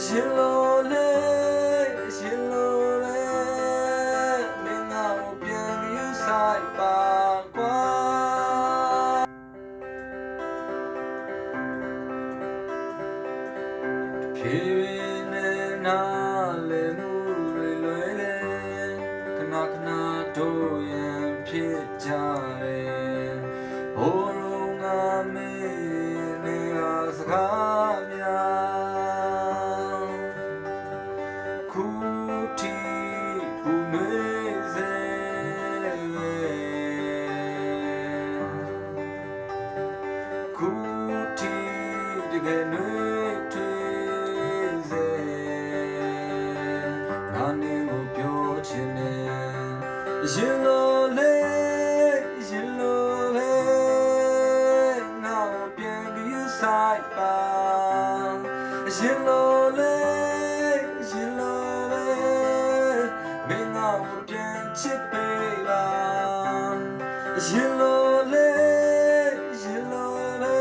ရှင်လိုလေရှင်လိုလေမင်းငါ့ကိုပြန်ပြီးယူဆိုင်ပါကွာဖြည်းဖြည်းနဲ့နားလည်မှုတွေလွယ်တယ်ခဏခဏတို့ရန်ဖြစ်ကြတယ်ဟိုလိုငါမင်းနေရာစကားများခုတီပူနေစေခုတီတကယ်နေရှင်လိုလေရှင်လိုလေငါ့ကိုပြန်ပြီးယူဆိုင်ပါရှင်လိုလေရှင်လိုလေမင်းငါ့ကိုပြန်ချစ်ပေးပါရှင်လိုလေရှင်လိုလေ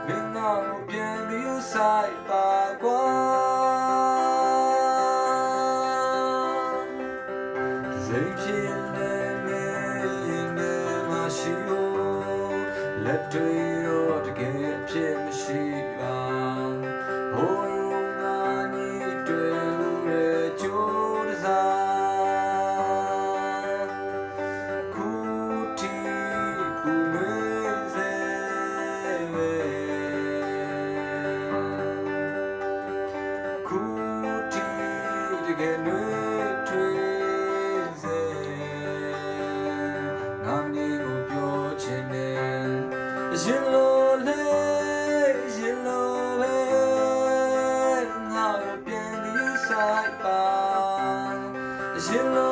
မင်းငါ့ကိုပြန်ပြီးယူဆိုင်ပါကွာစိတ်ဖြစ်နေမရှိဘူးလက်တွေတော့တကယ်ဖြစ်မရှိပါဟိုရုံငါညီတွေရဲ့ကြိုးတစားခုတီပူနေစေခုတီတကယ်နေရှင်လိုလေရှင်လိုလေငါ့ကိုပြန်ပြီးယူဆိုင်ပါရှင်လို